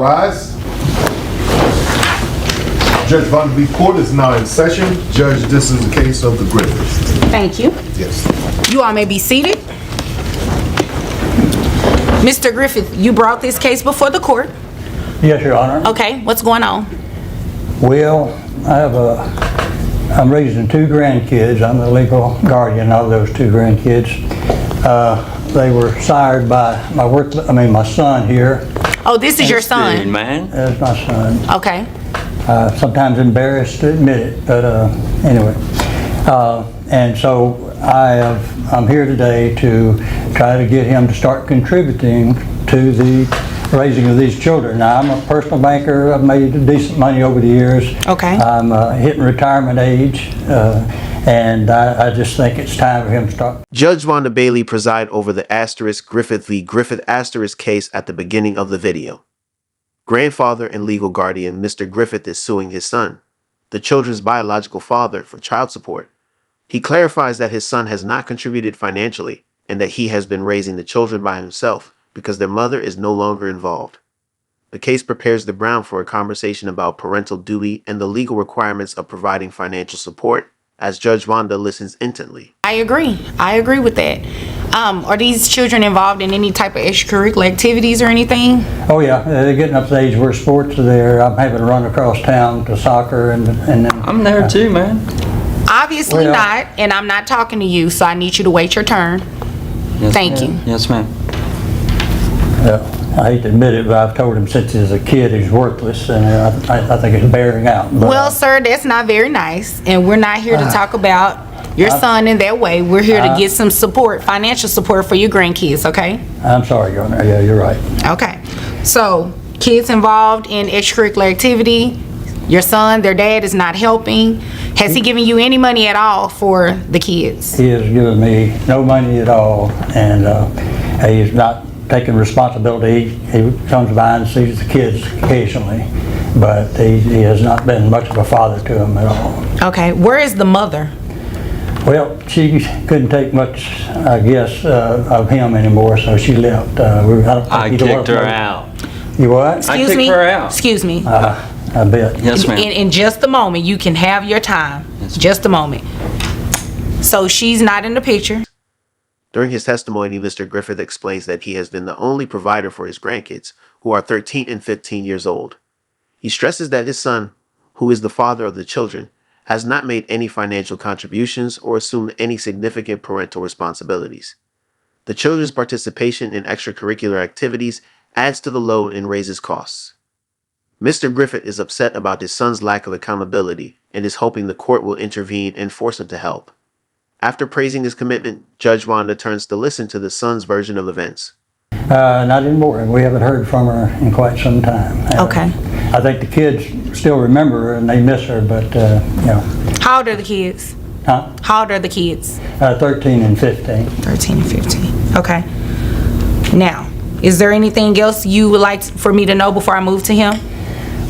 rise. Judge Von B. Court is now in session. Judge, this is the case of the Griffiths. Thank you. Yes. You all may be seated. Mr. Griffith, you brought this case before the court. Yes, Your Honor. Okay, what's going on? Well, I'm raising two grandkids. I'm the legal guardian of those two grandkids. They were sired by my son here. Oh, this is your son? Dude, man. That's my son. Okay. Sometimes embarrassed to admit it, but anyway. And so I'm here today to try to get him to start contributing to the raising of these children. Now, I'm a personal banker. I've made decent money over the years. Okay. I'm hitting retirement age, and I just think it's time for him to start. Judge Wanda Bailey preside over the Griffith v. Griffith case at the beginning of the video. Grandfather and legal guardian Mr. Griffith is suing his son, the children's biological father, for child support. He clarifies that his son has not contributed financially and that he has been raising the children by himself because their mother is no longer involved. The case prepares the ground for a conversation about parental duty and the legal requirements of providing financial support as Judge Wanda listens intently. I agree with that. Are these children involved in any type of extracurricular activities or anything? Oh yeah, they're getting up to the age where sports are there. I'm having to run across town to soccer and then. I'm there too, man. Obviously not, and I'm not talking to you, so I need you to wait your turn. Yes, Thank ma'am. you. Yes, ma'am. I hate to admit it, but I've told him since he's a kid he's worthless, and I think it's bearing out. But, Well, sir, that's not very nice, and we're not here to talk about your son in that way. We're here to get some support, financial support for your grandkids, okay? I'm sorry, Your Honor. Yeah, you're right. Okay. So, kids involved in extracurricular activity, your son, their dad is not helping. Has he given you any money at all for the kids? He has given me no money at all, and he's not taking responsibility. He comes by and sees the kids occasionally, but he has not been much of a father to them at all. Okay. Where is the mother? Well, she couldn't take much, I guess, of him anymore, so she left. I kicked her out. You what? Excuse kicked me? her out. Excuse me. I bet. Yes, ma'am. In just a moment, you can have your time. Yes, Just a moment. So she's not in the picture. During his testimony, Mr. Griffith explains that he has been the only provider for his grandkids, who are 13 and 15 years old. He stresses that his son, who is the father of the children, has not made any financial contributions or assumed any significant parental responsibilities. The children's participation in extracurricular activities adds to the load and raises costs. Mr. Griffith is upset about his son's lack of accountability and is hoping the court will intervene and force him to help. After praising his commitment, Judge Wanda turns to listen to the son's version of events. Not anymore. We haven't heard from her in quite some time. Okay. I think the kids still remember her and they miss her, but, you know. How old are the kids? Huh? How old are the kids? 13 and 15. 13 and 15. Okay. Now, is there anything else you would like for me to know before I move to him?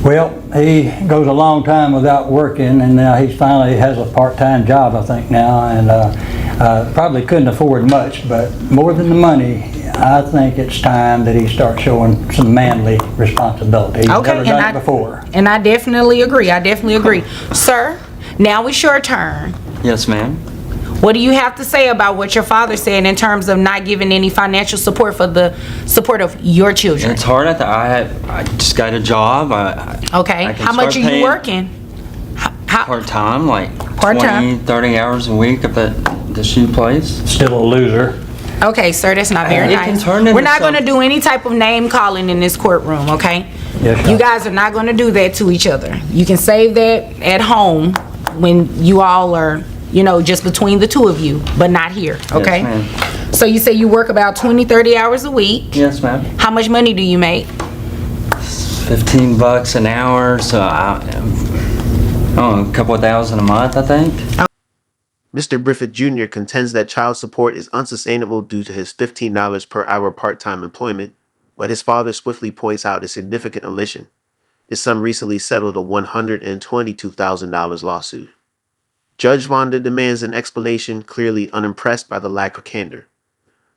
Well, he goes a long time without working, and now he finally has a part-time job, I think, now, and probably couldn't afford much, but more than the money, I think it's time that he starts showing some manly responsibility. He's never done it before. And I definitely agree. Sir, now it's your turn. Yes, ma'am. What do you have to say about what your father said in terms of not giving any financial support for the support of your children? It's hard. I just got a job. Okay. I can How much are start you working? Part-time, like Part-time? 20, 30 hours a week up at the shoe place. Still a loser. Okay, sir, that's not very It can nice. turn into We're not going to something. do any type of name calling in this courtroom, okay? Yes, You guys are not going to do that to each other. You can save that at home when you all are, just between the two of you, but not here, okay? Yes, ma'am. So you say you work about 20, 30 hours a week. Yes, ma'am. How much money do you make? $15 an hour, so a couple of thousand a month, I think. Mr. Griffith Jr. contends that child support is unsustainable due to his $15 per hour part-time employment, but his father swiftly points out a significant omission. His son recently settled a $122,000 lawsuit. Judge Wanda demands an explanation, clearly unimpressed by the lack of candor.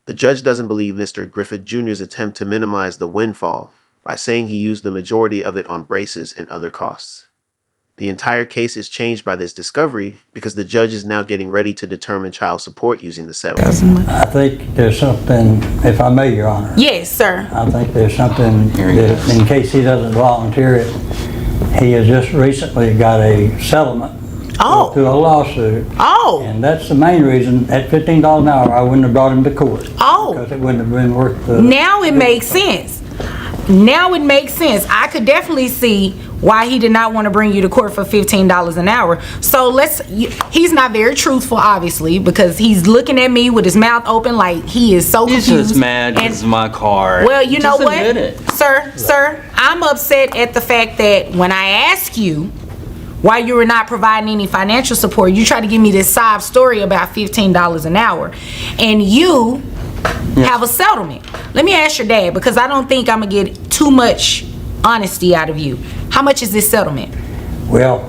The judge doesn't believe Mr. Griffith Jr.'s attempt to minimize the windfall, by saying he used the majority of it on braces and other costs. The entire case is changed by this discovery because the judge is now getting ready to determine child support using the settlement. I think there's something, if I may, Your Honor. Yes, sir. I think there's something Here he that, in case he doesn't volunteer it, he has just recently got a settlement Oh. to a lawsuit. Oh. And that's the main reason, at $15 an hour, I wouldn't have brought him to court. Oh. Because it wouldn't have been worth the... Now it makes sense. Now it makes sense. I could definitely see why he did not want to bring you to court for $15 an hour. So he's not very truthful, obviously, because he's looking at me with his mouth open like he is so He's confused. just mad because of my car. Well, you know Just what, admit it. sir, I'm upset at the fact that when I ask you why you were not providing any financial support, you try to give me this sob story about $15 an hour, and you have a settlement. Let me ask your dad, because I don't think I'm gonna get too much honesty out of you. How much is this settlement? Well,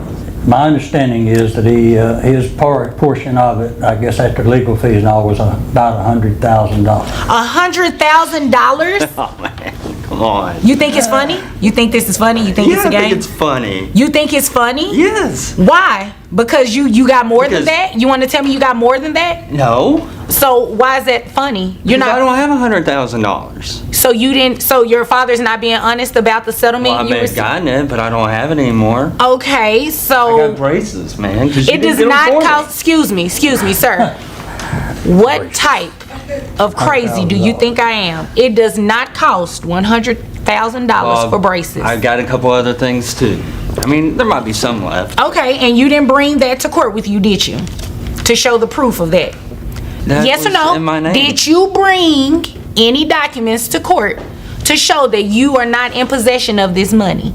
my understanding is that his portion of it, I guess after legal fees and all, was about $100,000. $100,000? Oh, man. Come on. You think it's funny? You think this is funny? You think it's a I game? think it's funny. You think it's funny? Yes. Why? Because you got more than Because- that? You want to tell me you got more than that? No. So why is that funny? You're I not. don't have $100,000. So you didn't. So your father's not being honest about the settlement. Well, I you may have received? gotten it, but I don't have it anymore. Okay, I so got braces, man. 'cause you it didn't does get 'em not for me. cost. Excuse me, sir. What type of crazy do you think I am? It does not cost $100,000 for braces. I got a couple other things too. I mean, there might be some left. Okay, and you didn't bring that to court with you, did you? To show the proof of that? That Yes or was no? in my name. Did you bring any documents to court to show that you are not in possession of this money?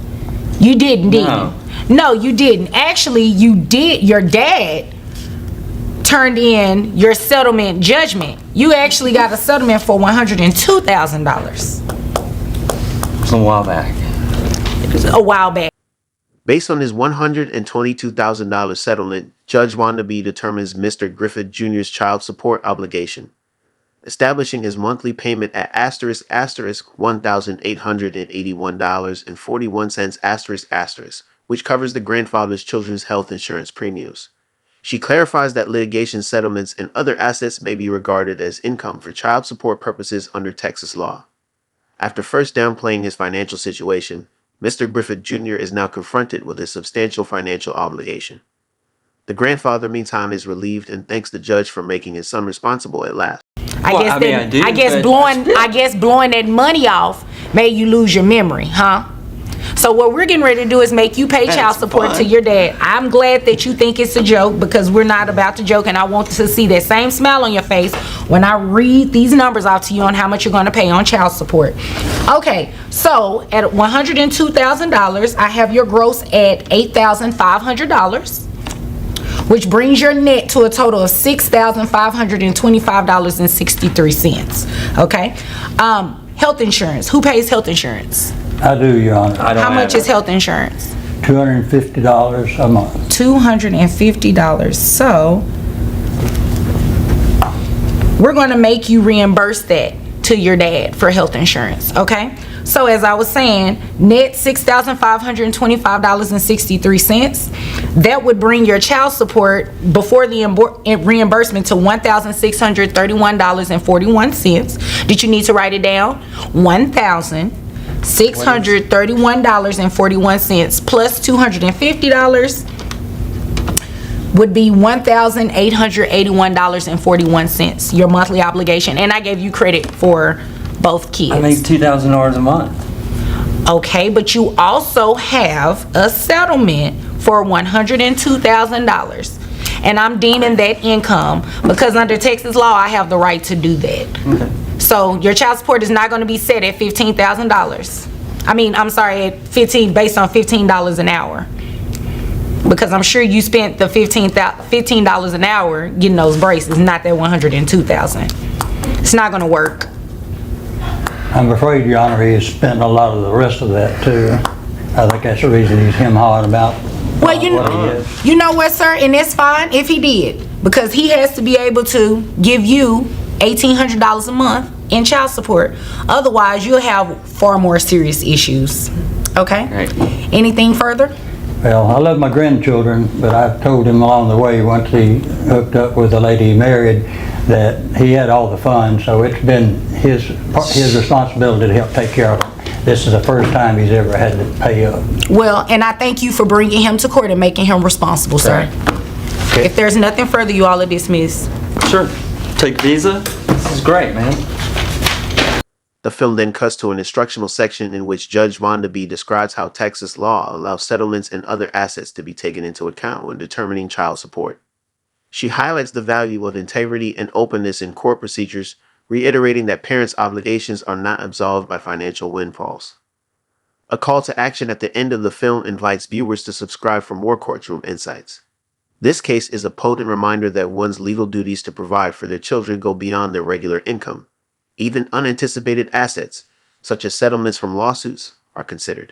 You didn't, did No. you? No, you didn't. Actually, you did. Your dad turned in your settlement judgment. You actually got a settlement for $102,000 It was a while back. a while back. Based on his $122,000 settlement, Judge Wannabe determines Mr. Griffith Jr.'s child support obligation, establishing his monthly payment at $1,881.41, which covers the grandfather's children's health insurance premiums. She clarifies that litigation settlements and other assets may be regarded as income for child support purposes under Texas law. After first downplaying his financial situation, Mr. Griffith Jr. is now confronted with a substantial financial obligation. The grandfather, meantime, is relieved and thanks the judge for making his son responsible at last. I guess blowing that money off made you lose your memory, huh? So what we're getting ready to do is make you pay child That's support fun. to your dad. I'm glad that you think it's a joke, because we're not about to joke, and I want to see that same smile on your face when I read these numbers out to you on how much you're going to pay on child support. Okay, so at $102,000, I have your gross at $8,500, which brings your net to a total of $6,525.63. Okay, health insurance. Who pays health insurance? I do, Your Honor. I don't How much have is health insurance? $250 a month. $250. So we're going to make you reimburse that to your dad for health insurance, okay? So as I was saying, net $6,525.63. That would bring your child support before the reimbursement to $1,631.41. Did you need to write it down? $1,631.41 plus $250 would be $1,881.41, your monthly obligation. And I gave you credit for both kids. I make $2,000 a month. Okay, but you also have a settlement for $102,000. And I'm deeming that income because under Texas law, I have the right to do that. Okay. So your child support is not going to be set at $15,000. I mean, I'm sorry, at based on $15 an hour. Because I'm sure you spent the $15 an hour getting those braces, not that $102,000. It's not going to work. I'm afraid, Your Honor, he has spent a lot of the rest of that too. I think that's the reason he's hawing about Well, what he is. you know what, sir, and that's fine if he did, because he has to be able to give you $1,800 a month in child support. Otherwise, you'll have far more serious issues. Okay? Right. Anything further? Well, I love my grandchildren, but I've told him along the way, once he hooked up with the lady he married, that he had all the fun, so it's been his responsibility to help take care of them. This is the first time he's ever had to pay up. Well, and I thank you for bringing him to court and making him responsible, sir. Okay. If there's nothing further, you all are dismissed. Sure. Take Visa. This is great, man. The film then cuts to an instructional section in which Judge Wanda B. describes how Texas law allows settlements and other assets to be taken into account when determining child support. She highlights the value of integrity and openness in court procedures, reiterating that parents' obligations are not absolved by financial windfalls. A call to action at the end of the film invites viewers to subscribe for more courtroom insights. This case is a potent reminder that one's legal duties to provide for their children go beyond their regular income. Even unanticipated assets, such as settlements from lawsuits, are considered.